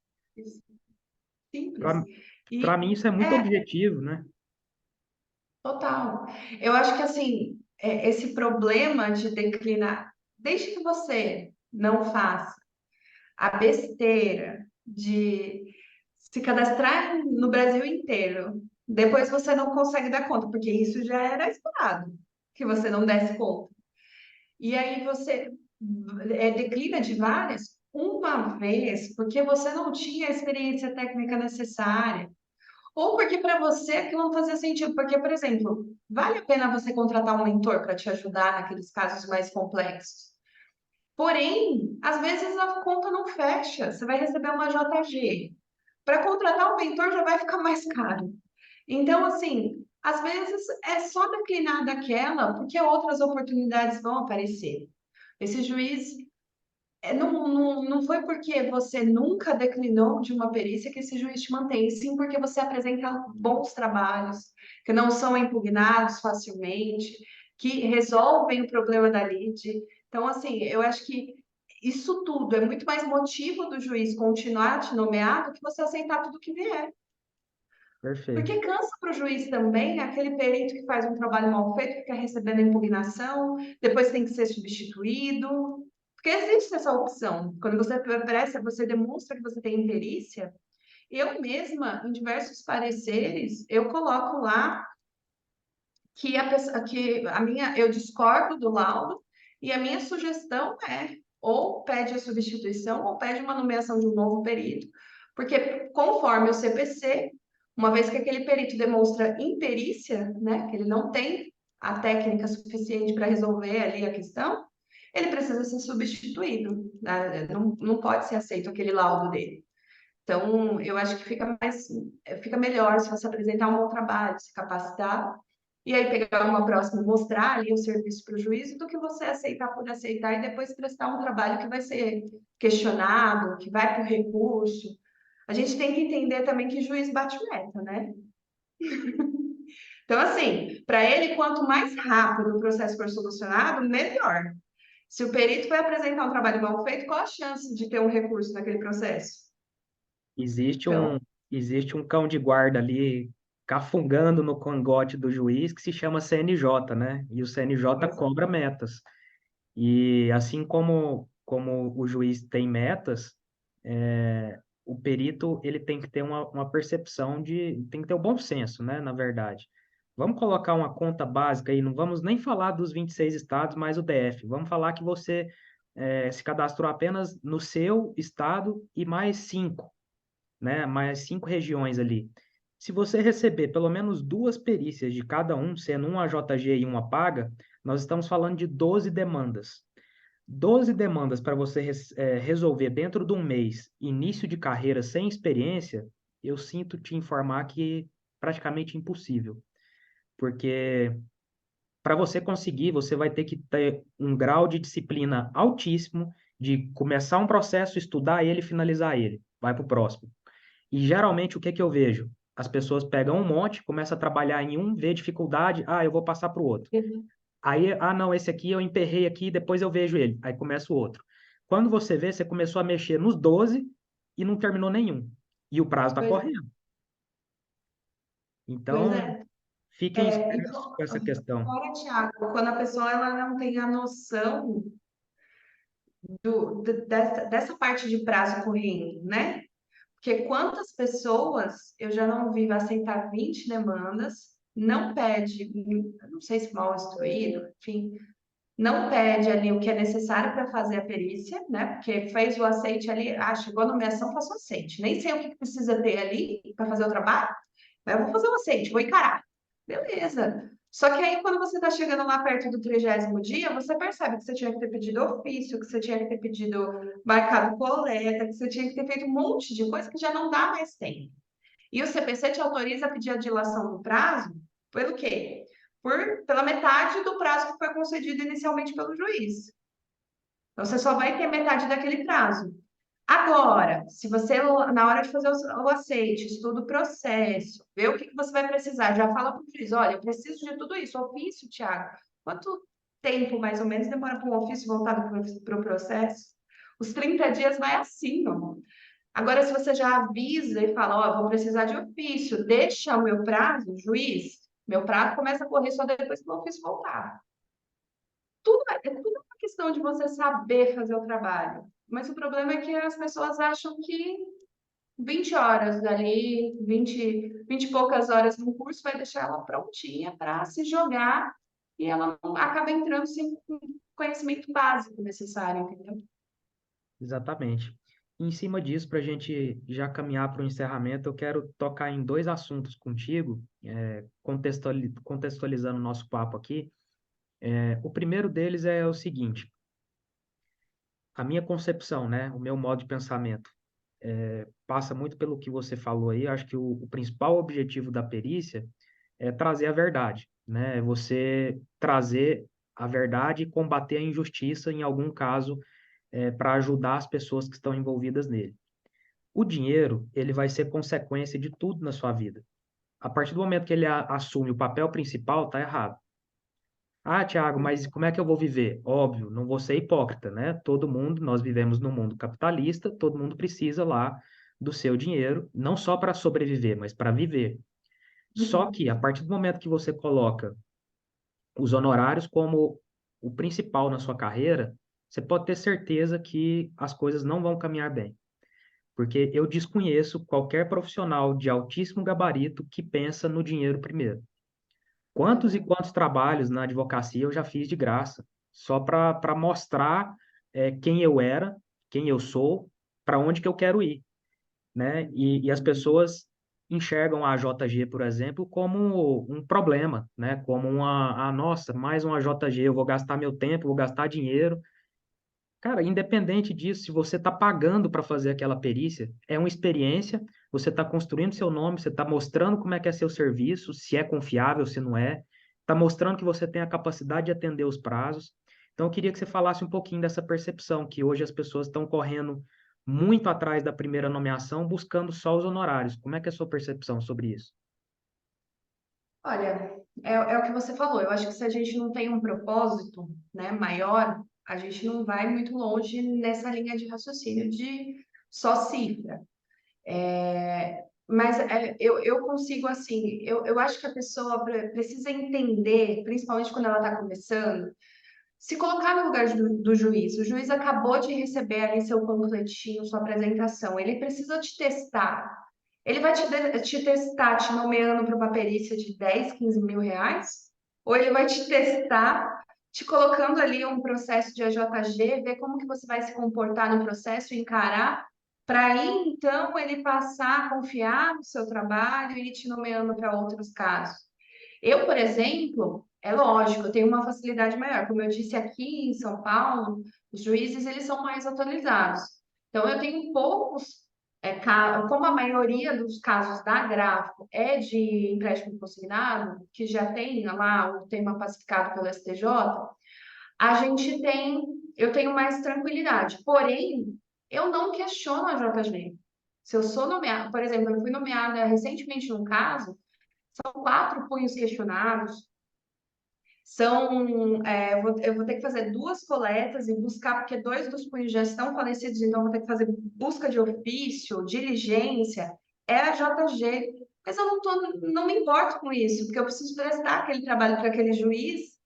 Simples. Para E para mim isso é muito é objetivo, né? total. Eu acho que assim, esse problema de declinar, desde que você não faça a besteira de se cadastrar no Brasil inteiro, depois você não consegue dar conta, porque isso já era esperado, que você não desse conta. E aí você declina de várias, uma vez, porque você não tinha a experiência técnica necessária. Ou porque para você aquilo não fazia sentido. Porque, por exemplo, vale a pena você contratar um mentor para te ajudar naqueles casos mais complexos. Porém, às vezes a conta não fecha, você vai receber uma JG. Para contratar um mentor já vai ficar mais caro. Então, assim, às vezes é só declinar daquela, porque outras oportunidades vão aparecer. Esse juiz não foi porque você nunca declinou de uma perícia que esse juiz te mantém, sim porque você apresenta bons trabalhos, que não são impugnados facilmente, que resolvem o problema da lide. Então, assim, eu acho que isso tudo é muito mais motivo do juiz continuar te nomear do que você aceitar tudo que vier. Perfeito. Porque cansa para o juiz também aquele perito que faz um trabalho mal feito, que quer recebendo a impugnação, depois tem que ser substituído. Porque existe essa opção. Quando você presta, você demonstra que você tem perícia. Eu mesma, em diversos pareceres, eu coloco lá que a minha, eu discordo do laudo e a minha sugestão é ou pede a substituição ou pede uma nomeação de um novo perito, porque conforme o CPC, uma vez que aquele perito demonstra imperícia, né, que ele não tem a técnica suficiente para resolver ali a questão, ele precisa ser substituído, né? Não pode ser aceito aquele laudo dele. Então, eu acho que fica melhor se você apresentar um bom trabalho, se capacitar, e aí pegar uma próxima e mostrar ali o serviço para o juiz, do que você aceitar por aceitar e depois prestar um trabalho que vai ser questionado, que vai para o recurso. A gente tem que entender também que juiz bate meta, né? Então, assim, para ele, quanto mais rápido o processo for solucionado, melhor. Se o perito vai apresentar um trabalho mal feito, qual a chance de ter um recurso naquele processo? Existe Então, um, existe um cão de guarda ali cafungando no cangote do juiz que se chama CNJ, né? E o CNJ pois cobra metas. E assim como o juiz tem metas, o perito ele tem que ter uma percepção tem que ter o bom senso, né? Na verdade. Vamos colocar uma conta básica aí, não vamos nem falar dos 26 estados mais o DF. Vamos falar que você se cadastrou apenas no seu estado e mais cinco, né? Mais cinco regiões ali. Se você receber pelo menos duas perícias de cada um, sendo uma AJG e uma paga, nós estamos falando de 12 demandas. 12 demandas para você resolver dentro de um mês, início de carreira sem experiência, eu sinto te informar que praticamente impossível. Porque para você conseguir, você vai ter que ter um grau de disciplina altíssimo, de começar um processo, estudar ele e finalizar ele. Vai para o próximo. E geralmente o que que eu vejo? As pessoas pegam um monte, começam a trabalhar em um, vê dificuldade, eu vou passar para o outro. Uhum. Aí, não, esse aqui eu emperrei aqui, depois eu vejo ele. Aí começa o outro. Quando você vê, você começou a mexer nos 12 e não terminou nenhum. E o prazo está Pois é. correndo. Pois Então, é. fiquem É, espertos com essa questão. fora, Thiago, quando a pessoa ela não tem a noção dessa parte de prazo correndo, né? Porque quantas pessoas eu já não vi aceitar 20 demandas, não pede, não sei se mal instruído, enfim, não pede ali o que é necessário para fazer a perícia, né? Porque fez o aceite ali, chegou a nomeação, passou o aceite. Nem sei o que precisa ter ali para fazer o trabalho, mas eu vou fazer o aceite, vou encarar. Beleza. Só que aí, quando você está chegando lá perto do 30º dia, você percebe que você tinha que ter pedido ofício, que você tinha que ter pedido marcado coleta, que você tinha que ter feito um monte de coisa que já não dá mais tempo. E o CPC te autoriza a pedir a dilação do prazo pelo quê? Pela metade do prazo que foi concedido inicialmente pelo juiz. Então, você só vai ter metade daquele prazo. Agora, se você, na hora de fazer o aceite, estuda o processo, vê o que você vai precisar, já fala para o juiz, olha, eu preciso de tudo isso, ofício, Tiago. Quanto tempo, mais ou menos, demora para um ofício voltado para o processo? Os 30 dias vai assim, ó. Agora, se você já avisa e fala, ó, vou precisar de ofício, deixa o meu prazo, juiz, meu prazo começa a correr só depois que o ofício voltar. Tudo uma questão de você saber fazer o trabalho. Mas o problema é que as pessoas acham que 20 horas dali, 20 e poucas horas no curso vai deixar ela prontinha para se jogar e ela não acaba entrando sem conhecimento básico necessário, entendeu? Exatamente. Em cima disso, para a gente já caminhar para o encerramento, eu quero tocar em dois assuntos contigo, contextualizando o nosso papo aqui. O primeiro deles é o seguinte: a minha concepção, né, o meu modo de pensamento, passa muito pelo que você falou aí. Eu acho que o principal objetivo da perícia é trazer a verdade, né? É você trazer a verdade e combater a injustiça em algum caso, para ajudar as pessoas que estão envolvidas nele. O dinheiro, ele vai ser consequência de tudo na sua vida. A partir do momento que ele assume o papel principal, tá errado. Tiago, mas como é que eu vou viver? Óbvio, não vou ser hipócrita, né? Todo mundo, nós vivemos num mundo capitalista, todo mundo precisa lá do seu dinheiro, não só para sobreviver, mas para viver. Só Uhum. que a partir do momento que você coloca os honorários como o principal na sua carreira, você pode ter certeza que as coisas não vão caminhar bem. Porque eu desconheço qualquer profissional de altíssimo gabarito que pensa no dinheiro primeiro. Quantos e quantos trabalhos na advocacia eu já fiz de graça, só para mostrar quem eu era, quem eu sou, para onde que eu quero ir, né? E as pessoas enxergam a JG, por exemplo, como um problema, né? Como nossa, mais uma JG, eu vou gastar meu tempo, vou gastar dinheiro. Cara, independente disso, se você está pagando para fazer aquela perícia, é uma experiência, você está construindo seu nome, você está mostrando como é que é seu serviço, se é confiável, se não é, está mostrando que você tem a capacidade de atender os prazos. Então, eu queria que você falasse um pouquinho dessa percepção, que hoje as pessoas estão correndo muito atrás da primeira nomeação, buscando só os honorários. Como é que é a sua percepção sobre isso? Olha, é o que você falou. Eu acho que se a gente não tem um propósito, né, maior, A gente não vai muito longe nessa linha de raciocínio de só cifra. Mas eu consigo, assim, eu acho que a pessoa precisa entender, principalmente quando ela está começando, se colocar no lugar do juiz. O juiz acabou de receber ali seu panfletinho, sua apresentação. Ele precisa te testar. Ele vai te testar te nomeando para uma perícia de 10, 15 mil reais? Ou ele vai te testar te colocando ali um processo de AJG, ver como que você vai se comportar no processo, encarar, para aí então ele passar a confiar no seu trabalho e ir te nomeando para outros casos. Eu, por exemplo, é lógico, eu tenho uma facilidade maior. Como eu disse, aqui em São Paulo, os juízes eles são mais atualizados. Então, eu tenho poucos, como a maioria dos casos da Grafo é de empréstimo consignado, que já tem lá o tema pacificado pelo STJ, eu tenho mais tranquilidade. Porém, eu não questiono a JG. Se eu sou nomeada, por exemplo, eu fui nomeada recentemente num caso, são 4 punhos questionados, eu vou ter que fazer 2 coletas e buscar, porque 2 dos punhos já estão falecidos, então eu vou ter que fazer busca de ofício, diligência, é a JG. Mas eu não me importo com isso, porque eu preciso prestar aquele trabalho para aquele juiz,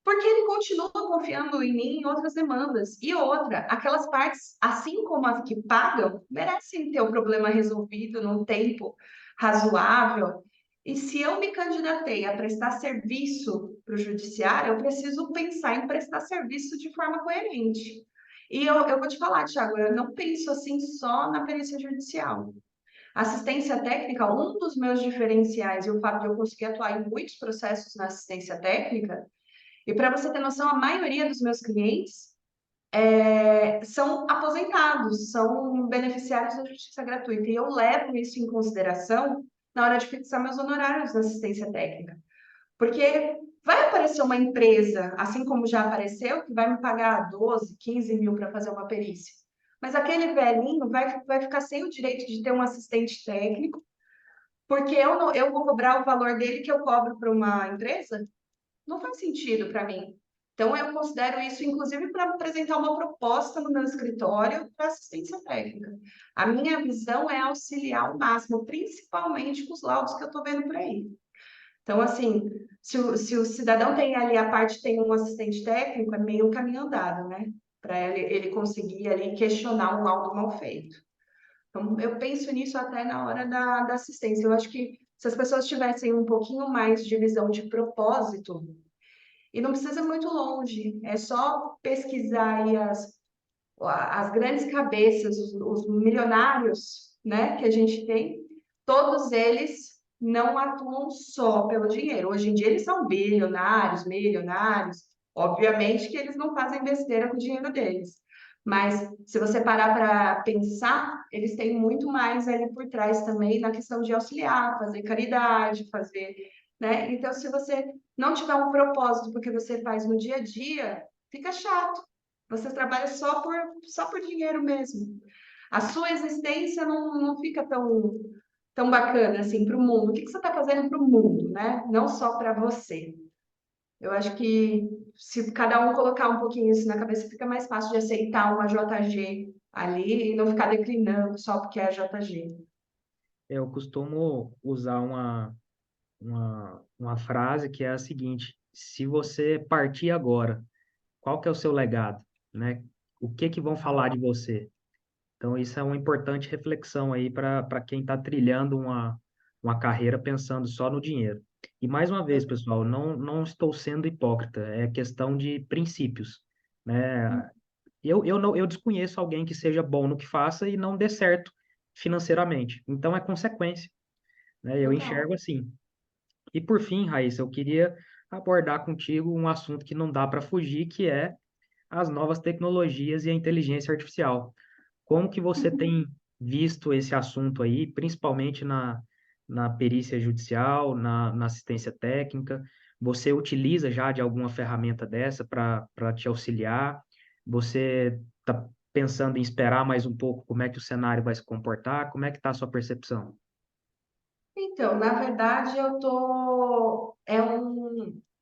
porque ele continua confiando em mim em outras demandas. E outra, aquelas partes, assim como as que pagam, merecem ter o problema resolvido num tempo razoável. E se eu me candidatei a prestar serviço para o judiciário, eu preciso pensar em prestar serviço de forma coerente. E eu vou te falar, Thiago, eu não penso assim só na perícia judicial. Assistência técnica, um dos meus diferenciais e o fato de eu conseguir atuar em muitos processos na assistência técnica, e para você ter noção, a maioria dos meus clientes são aposentados, são beneficiários da justiça gratuita. E eu levo isso em consideração na hora de fixar meus honorários na assistência técnica. Porque vai aparecer uma empresa, assim como já apareceu, que vai me pagar 12, 15 mil para fazer uma perícia. Mas aquele velhinho vai ficar sem o direito de ter um assistente técnico, porque eu vou cobrar o valor dele que eu cobro para uma empresa? Não faz sentido para mim. Então, eu considero isso, inclusive, para apresentar uma proposta no meu escritório para assistência técnica. A minha visão é auxiliar ao máximo, principalmente com os laudos que eu estou vendo por aí. Então, assim, se o cidadão tem ali a parte, tem um assistente técnico, é meio caminho andado, né? Para ele conseguir ali questionar um laudo mal feito. Então, eu penso nisso até na hora da assistência. Eu acho que se as pessoas tivessem um pouquinho mais de visão de propósito, e não precisa ir muito longe, é só pesquisar aí as grandes cabeças, os milionários, né, que a gente tem, todos eles não atuam só pelo dinheiro. Hoje em dia eles são bilionários, milionários, obviamente que eles não fazem besteira com o dinheiro deles. Mas se você parar para pensar, eles têm muito mais ali por trás também na questão de auxiliar, fazer caridade, fazer, né? Então, se você não tiver um propósito porque você faz no dia a dia, fica chato. Você trabalha só por dinheiro mesmo. A sua existência não fica tão bacana assim para o mundo. O que você está fazendo para o mundo, né? Não só para você. Eu acho que se cada um colocar um pouquinho isso na cabeça, fica mais fácil de aceitar uma JG ali e não ficar declinando só porque é JG. Eu costumo usar uma frase que é a seguinte: se você partir agora, qual que é o seu legado, né? O que que vão falar de você? Então, isso é uma importante reflexão aí para quem está trilhando uma carreira pensando só no dinheiro. E mais uma vez, pessoal, não estou sendo hipócrita, é questão de princípios, né? Eu desconheço alguém que seja bom no que faça e não dê certo financeiramente. Então, é consequência, né? Eu Total. enxergo assim. E por fim, Raíssa, eu queria abordar contigo um assunto que não dá para fugir, que é as novas tecnologias e a inteligência artificial. Como que você tem visto esse assunto aí, principalmente na perícia judicial, na assistência técnica? Você utiliza já de alguma ferramenta dessa para te auxiliar? Você está pensando em esperar mais um pouco como é que o cenário vai se comportar? Como é que está a sua percepção? Então, na verdade, eu tô.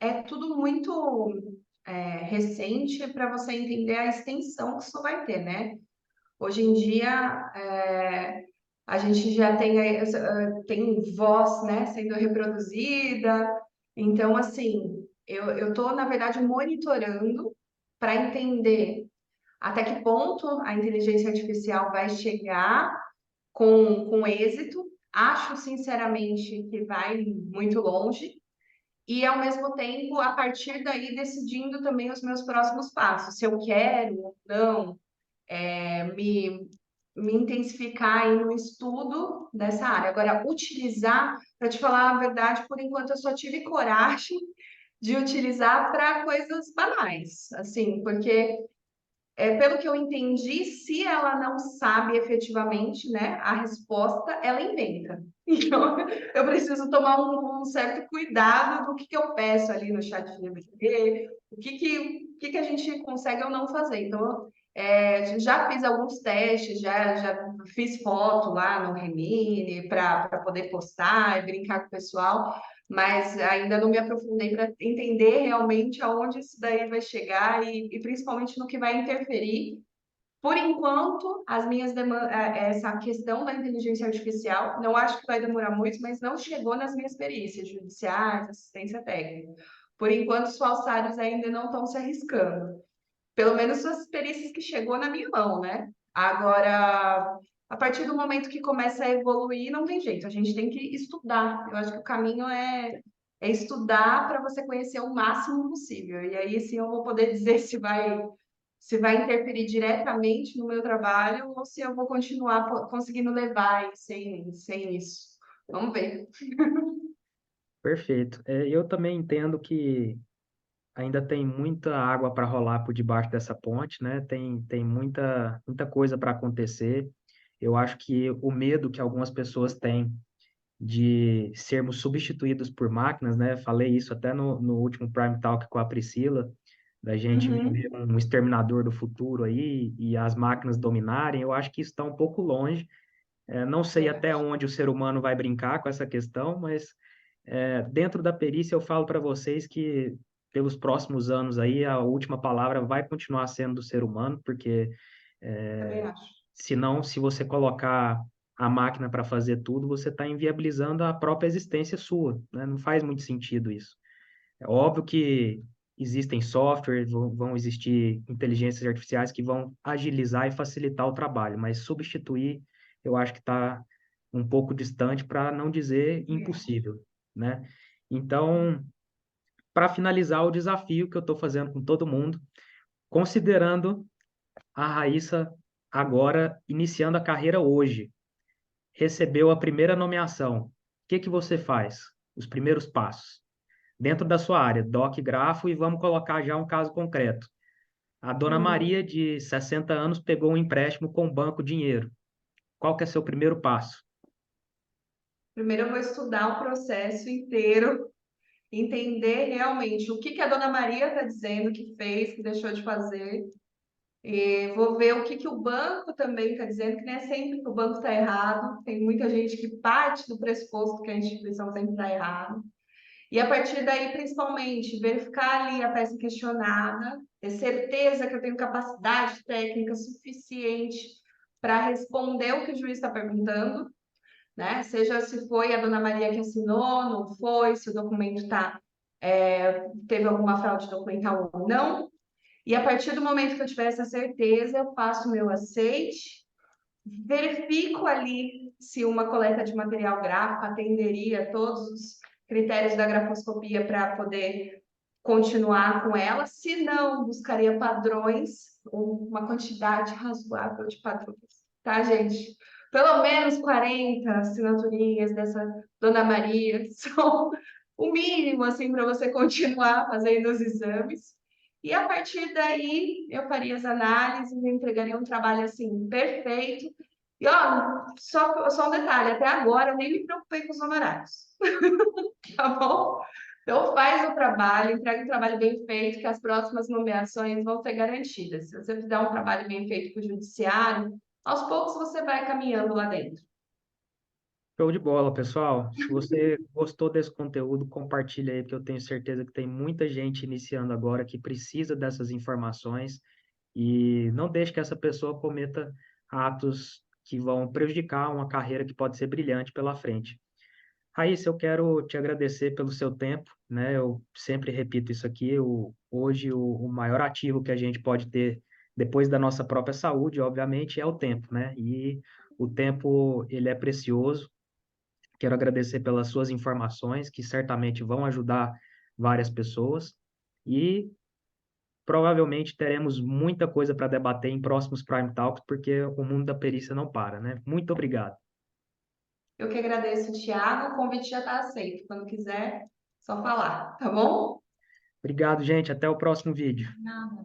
É tudo muito. recente para você entender a extensão que isso vai ter, né? Hoje em dia, a gente já tem voz, né, sendo reproduzida. Então, assim, eu estou, na verdade, monitorando para entender até que ponto a inteligência artificial vai chegar com êxito. Acho, sinceramente, que vai muito longe. E, ao mesmo tempo, a partir daí, decidindo também os meus próximos passos. Se eu quero ou não me intensificar aí no estudo dessa área. Agora, utilizar, para te falar a verdade, por enquanto eu só tive coragem de utilizar para coisas banais, assim, porque pelo que eu entendi, se ela não sabe efetivamente, né, a resposta, ela inventa. Então, eu preciso tomar um certo cuidado do que eu peço ali no chat GPT, o que a gente consegue ou não fazer. Então, já fiz alguns testes, já fiz foto lá no Remini para poder postar e brincar com o pessoal, mas ainda não me aprofundei para entender realmente aonde isso daí vai chegar e principalmente no que vai interferir. Por enquanto, essa questão da inteligência artificial, não acho que vai demorar muito, mas não chegou nas minhas perícias judiciais, assistência técnica. Por enquanto, os falsários ainda não estão se arriscando. Pelo menos as perícias que chegou na minha mão, né? Agora, a partir do momento que começa a evoluir, não tem jeito, a gente tem que estudar. Eu acho que o caminho é estudar para você conhecer o máximo possível. E aí sim eu vou poder dizer se vai interferir diretamente no meu trabalho ou se eu vou continuar conseguindo levar aí sem isso. Vamos ver. Perfeito. Eu também entendo que ainda tem muita água para rolar por debaixo dessa ponte, né? Tem muita coisa para acontecer. Eu acho que o medo que algumas pessoas têm de sermos substituídos por máquinas, né? Falei isso até no último Prime Talk com a Priscila, da gente viver Uhum. um exterminador do futuro aí e as máquinas dominarem. Eu acho que isso está um pouco longe. Não sei Eu até acho. onde o ser humano vai brincar com essa questão, mas dentro da perícia eu falo para vocês que pelos próximos anos aí a última palavra vai continuar sendo do ser humano, porque Também acho. senão, se você colocar a máquina para fazer tudo, você está inviabilizando a própria existência sua, né? Não faz muito sentido isso. É óbvio que existem softwares, vão existir inteligências artificiais que vão agilizar e facilitar o trabalho, mas substituir, eu acho que está um pouco distante, para não dizer Também acho. impossível, né? Então, para finalizar o desafio que eu estou fazendo com todo mundo, considerando a Raíssa agora iniciando a carreira hoje, recebeu a primeira nomeação, o que que você faz? Os primeiros passos. Dentro da sua área, doc grafo, e vamos colocar já um caso concreto. A dona Hum. Maria, de 60 anos, pegou um empréstimo com o Banco Dinheiro. Qual que é seu primeiro passo? Primeiro eu vou estudar o processo inteiro, entender realmente o que que a Dona Maria está dizendo que fez, que deixou de fazer. E vou ver o que que o banco também está dizendo, que não é sempre que o banco está errado. Tem muita gente que parte do pressuposto que a instituição sempre está errada. E a partir daí, principalmente, verificar ali a peça questionada, ter certeza que eu tenho capacidade técnica suficiente para responder o que o juiz está perguntando, né? Seja se foi a Dona Maria que assinou, não foi, se o documento teve alguma fraude documental ou não. E a partir do momento que eu tiver essa certeza, eu faço o meu aceite, verifico ali se uma coleta de material gráfico atenderia todos os critérios da grafoscopia para poder continuar com ela. Se não, buscaria padrões, ou uma quantidade razoável de padrões, tá, gente? Pelo menos 40 assinaturinhas dessa Dona Maria são o mínimo, assim, para você continuar fazendo os exames. E a partir daí, eu faria as análises, entregaria um trabalho, assim, perfeito. E, ó, só um detalhe, até agora eu nem me preocupei com os honorários, tá bom? Então faz o trabalho, entrega um trabalho bem feito, que as próximas nomeações vão ser garantidas. Se você fizer um trabalho bem feito para o judiciário, aos poucos você vai caminhando lá dentro. Show de bola, pessoal. Se você gostou desse conteúdo, compartilha aí, porque eu tenho certeza que tem muita gente iniciando agora que precisa dessas informações e não deixe que essa pessoa cometa atos que vão prejudicar uma carreira que pode ser brilhante pela frente. Raíssa, eu quero te agradecer pelo seu tempo, né? Eu sempre repito isso aqui, hoje o maior ativo que a gente pode ter depois da nossa própria saúde, obviamente, é o tempo, né? E o tempo, ele é precioso. Quero agradecer pelas suas informações, que certamente vão ajudar várias pessoas. E provavelmente teremos muita coisa para debater em próximos Prime Talks, porque o mundo da perícia não para, né? Muito obrigado. Eu que agradeço, Thiago. O convite já está aceito. Quando quiser, só falar, tá bom? Obrigado, gente. Até o próximo vídeo. Nada.